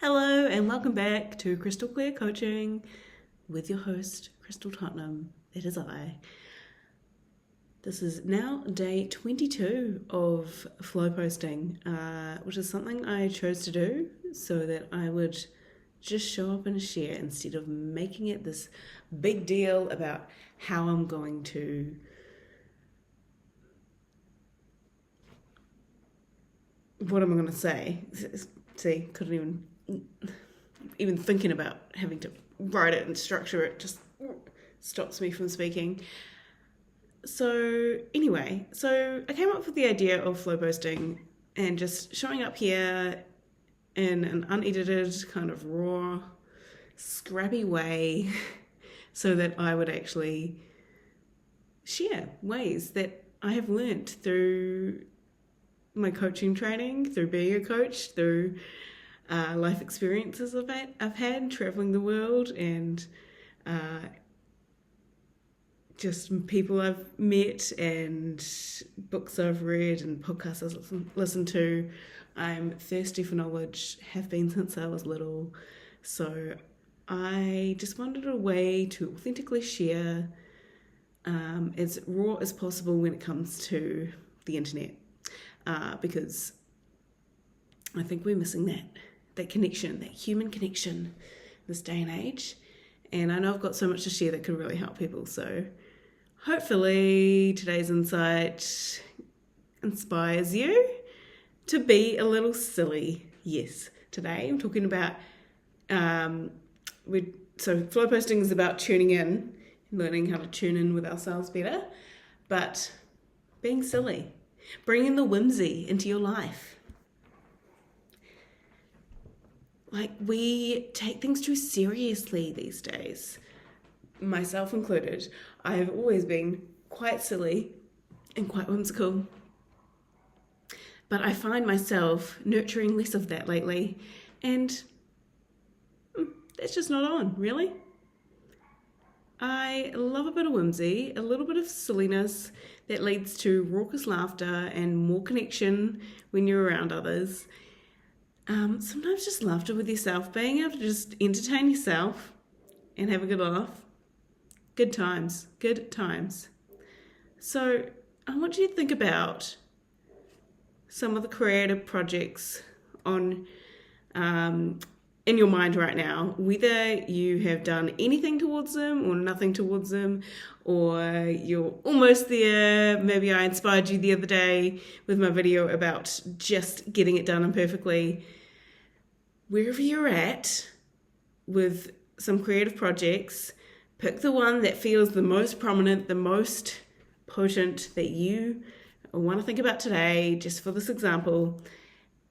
Hello and welcome back to Crystal Clear Coaching with your host, Crystal Tottenham. That is I. This is now day 22 of flow posting, which is something I chose to do so that I would just show up and share instead of making it this big deal about how I'm going to what am I going to say? See, couldn't even thinking about having to write it and structure it just stops me from speaking. So anyway, I came up with the idea of flow posting and just showing up here in an unedited, kind of raw, scrappy way so that I would actually share ways that I have learnt through my coaching training, through being a coach, through life experiences I've had traveling the world, and just people I've met and books I've read and podcasts I've listened to. I'm thirsty for knowledge, have been since I was little, so I just wanted a way to authentically share as raw as possible when it comes to the internet. Because I think we're missing that connection, that human connection this day and age. And I know I've got so much to share that could really help people. So hopefully today's insight inspires you to be a little silly. Yes, today I'm talking about, flow posting is about tuning in, learning how to tune in with ourselves better, but being silly. Bringing the whimsy into your life. Like, we take things too seriously these days, myself included. I have always been quite silly and quite whimsical. But I find myself nurturing less of that lately, and that's just not on, really. I love a bit of whimsy, a little bit of silliness that leads to raucous laughter and more connection when you're around others. Sometimes just laughter with yourself, being able to just entertain yourself and have a good laugh. Good times. So I want you to think about some of the creative projects on in your mind right now, whether you have done anything towards them or nothing towards them, or you're almost there. Maybe I inspired you the other day with my video about just getting it done imperfectly. Wherever you're at with some creative projects, pick the one that feels the most prominent, the most potent that you want to think about today, just for this example,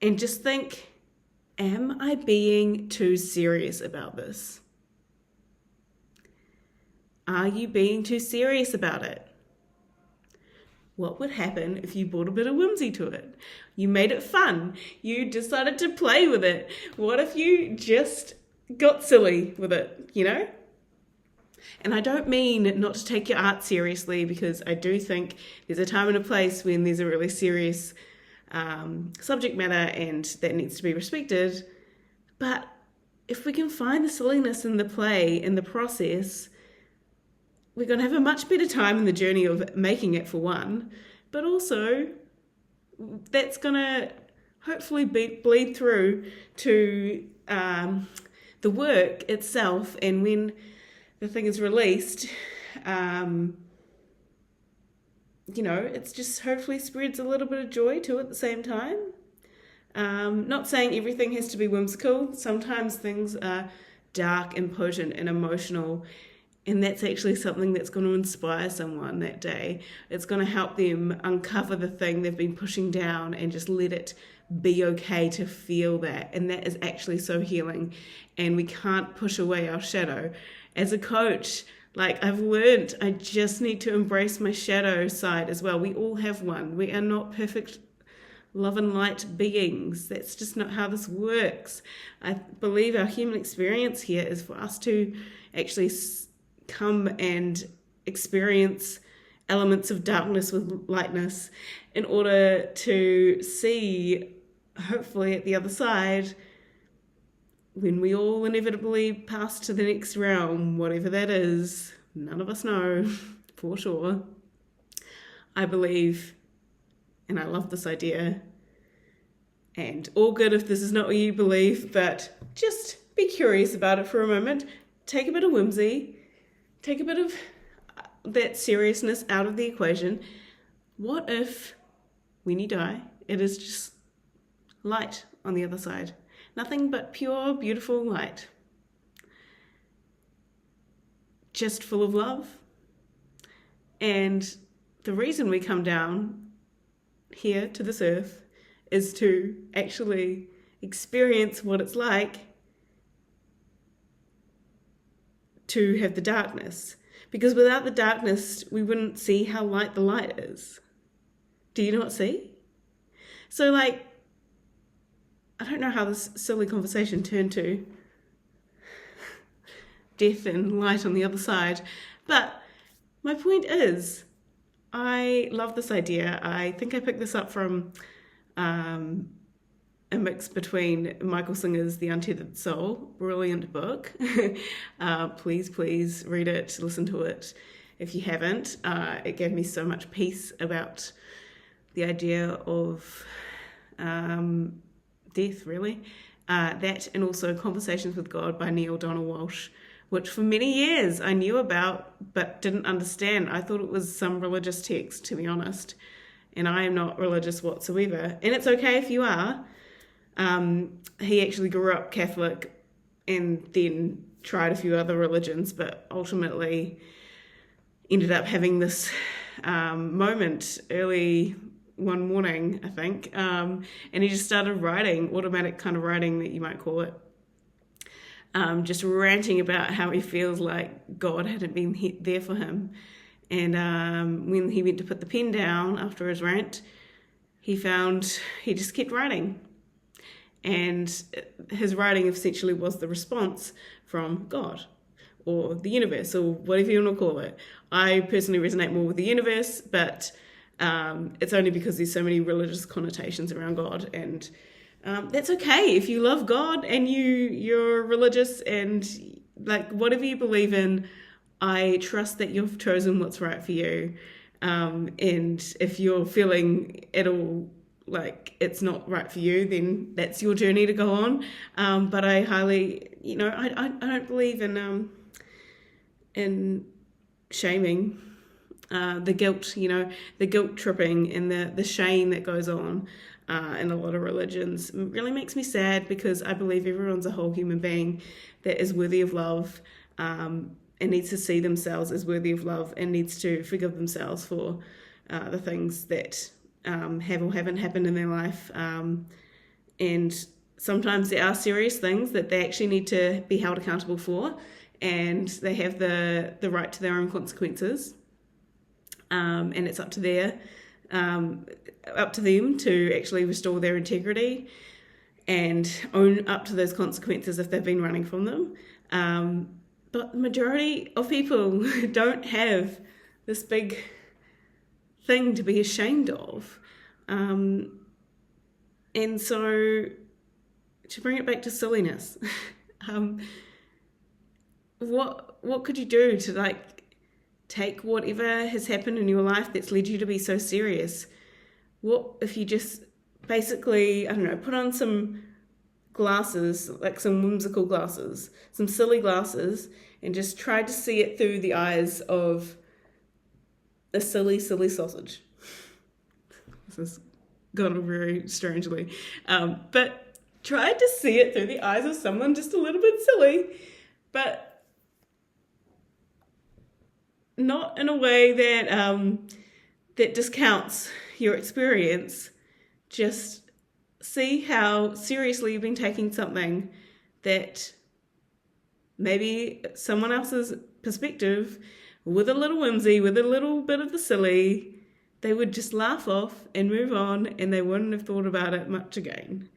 and just think, am I being too serious about this? Are you being too serious about it? What would happen if you brought a bit of whimsy to it? You made it fun. You decided to play with it. What if you just got silly with it, And I don't mean not to take your art seriously, because I do think there's a time and a place when there's a really serious subject matter and that needs to be respected. But if we can find the silliness in the play, in the process, we're going to have a much better time in the journey of making it, for one, but also that's going to hopefully bleed through to the work itself, and when the thing is released, it's just hopefully spreads a little bit of joy too at the same time. Not saying everything has to be whimsical. Sometimes things are dark and potent and emotional, and that's actually something that's going to inspire someone that day. It's going to help them uncover the thing they've been pushing down and just let it be okay to feel that. And that is actually so healing. And we can't push away our shadow. As a coach, I've learned, I just need to embrace my shadow side as well. We all have one. We are not perfect love and light beings. That's just not how this works. I believe our human experience here is for us to actually come and experience elements of darkness with lightness in order to see, hopefully at the other side, when we all inevitably pass to the next realm, whatever that is, none of us know for sure. I believe, and I love this idea, and all good if this is not what you believe, but just be curious about it for a moment. Take a bit of whimsy, take a bit of that seriousness out of the equation. What if, when you die, it is just light on the other side? Nothing but pure, beautiful light. Just full of love. And the reason we come down here to this earth is to actually experience what it's like to have the darkness. Because without the darkness, we wouldn't see how light the light is. Do you not see? So I don't know how this silly conversation turned to death and light on the other side, but my point is, I love this idea. I think I picked this up from a mix between Michael Singer's The Untethered Soul, brilliant book. Please read it, listen to it if you haven't. It gave me so much peace about the idea of death, really. That, and also Conversations with God by Neale Donald Walsch, which for many years I knew about but didn't understand. I thought it was some religious text, to be honest, and I am not religious whatsoever, and it's okay if you are. He actually grew up Catholic and then tried a few other religions, but ultimately ended up having this moment early one morning, I think, and he just started writing, automatic kind of writing that you might call it, just ranting about how he feels like God hadn't been there for him. And when he went to put the pen down after his rant, he found he just kept writing. And his writing essentially was the response from God or the universe or whatever you want to call it. I personally resonate more with the universe, but it's only because there's so many religious connotations around God, and that's okay if you love God and you're religious and whatever you believe in. I trust that you've chosen what's right for you, and if you're feeling at all like it's not right for you, then that's your journey to go on. But I highly, I don't believe in shaming. The guilt, the guilt tripping and the shame that goes on in a lot of religions really makes me sad, because I believe everyone's a whole human being that is worthy of love, and needs to see themselves as worthy of love, and needs to forgive themselves for the things that have or haven't happened in their life. And sometimes there are serious things that they actually need to be held accountable for, and they have the right to their own consequences. And it's up to them to actually restore their integrity and own up to those consequences if they've been running from them. But the majority of people don't have this big thing to be ashamed of. And so, to bring it back to silliness, what could you do to take whatever has happened in your life that's led you to be so serious? What if you just basically, put on some glasses, like some whimsical glasses, some silly glasses, and just try to see it through the eyes of a silly sausage. This has gone very strangely. But try to see it through the eyes of someone just a little bit silly, but not in a way that that discounts your experience. Just see how seriously you've been taking something that maybe someone else's perspective, with a little whimsy, with a little bit of the silly, they would just laugh off and move on, and they wouldn't have thought about it much again.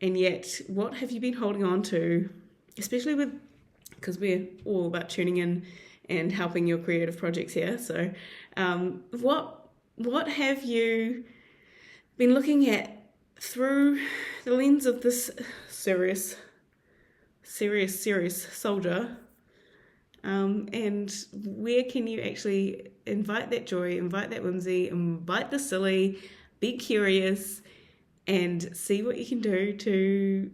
And yet, what have you been holding on to, especially because we're all about tuning in and helping your creative projects here. So what have you been looking at through the lens of this serious serious soldier. And where can you actually invite that joy, invite that whimsy, invite the silly, be curious, and see what you can do to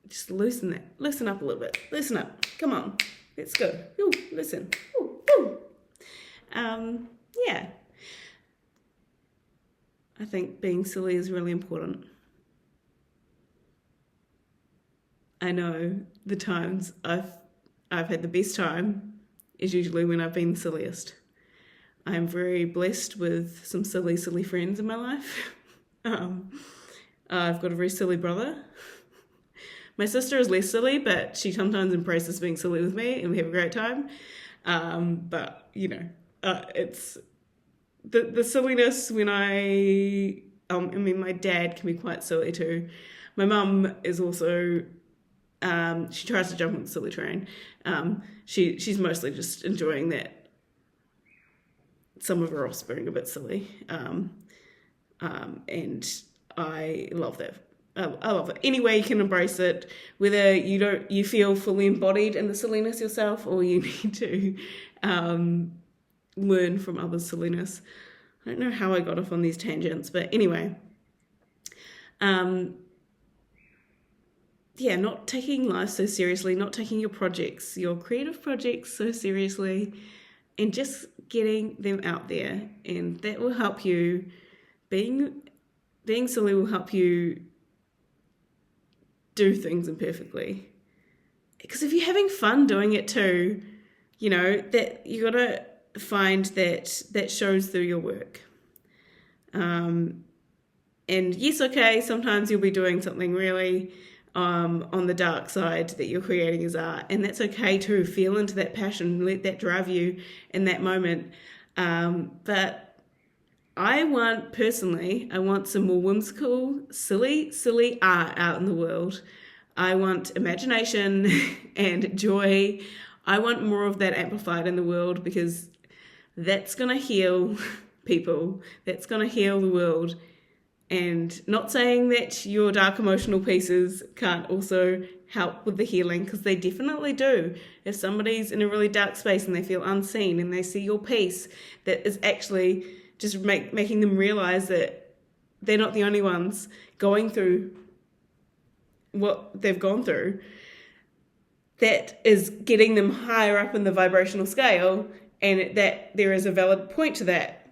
just loosen up a little bit. Loosen up. Come on. Let's go. Ooh, listen. Ooh, ooh. Yeah. I think being silly is really important. I know the times I've had the best time is usually when I've been the silliest. I'm very blessed with some silly friends in my life. I've got a very silly brother. My sister is less silly, but she sometimes embraces being silly with me, and we have a great time. But it's the silliness when my dad can be quite silly too. My mum is also, she tries to jump on the silly train. She's mostly just enjoying that some of her offspring are a bit silly. And I love that. I love it. Any way you can embrace it, whether you feel fully embodied in the silliness yourself, or you need to learn from others' silliness. I don't know how I got off on these tangents, but anyway. Not taking life so seriously, not taking your creative projects so seriously, and just getting them out there. And that will help you. Being silly will help you do things imperfectly. Because if you're having fun doing it too, that you gotta find that shows through your work. And yes, okay, sometimes you'll be doing something really on the dark side that you're creating as art, and that's okay too. Feel into that passion, let that drive you in that moment. But I want some more whimsical, silly art out in the world. I want imagination and joy. I want more of that amplified in the world, because that's going to heal people. That's going to heal the world. And not saying that your dark emotional pieces can't also help with the healing, because they definitely do. If somebody's in a really dark space and they feel unseen and they see your piece that is actually just making them realize that they're not the only ones going through what they've gone through, that is getting them higher up in the vibrational scale, and that there is a valid point to that.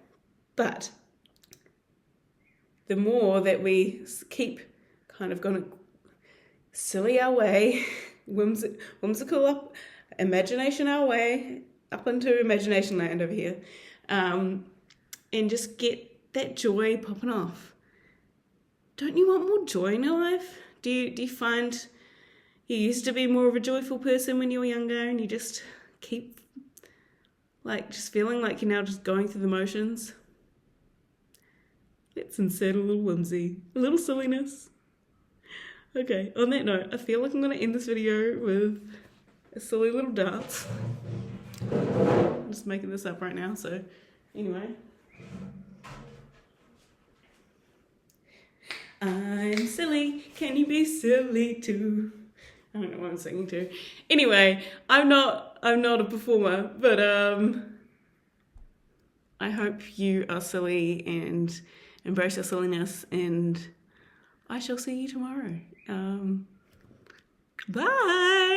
But the more that we keep kind of going silly our way, whimsical up, imagination our way, up into imagination land over here, and just get that joy popping off. Don't you want more joy in your life? Do you find you used to be more of a joyful person when you were younger, and you just keep just feeling like you're now just going through the motions? Let's insert a little whimsy, a little silliness. Okay, on that note, I feel like I'm going to end this video with a silly little dance. I'm just making this up right now, so anyway. I'm silly, can you be silly too? I don't know what I'm singing to. Anyway, I'm not a performer, but I hope you are silly and embrace your silliness, and I shall see you tomorrow. Bye!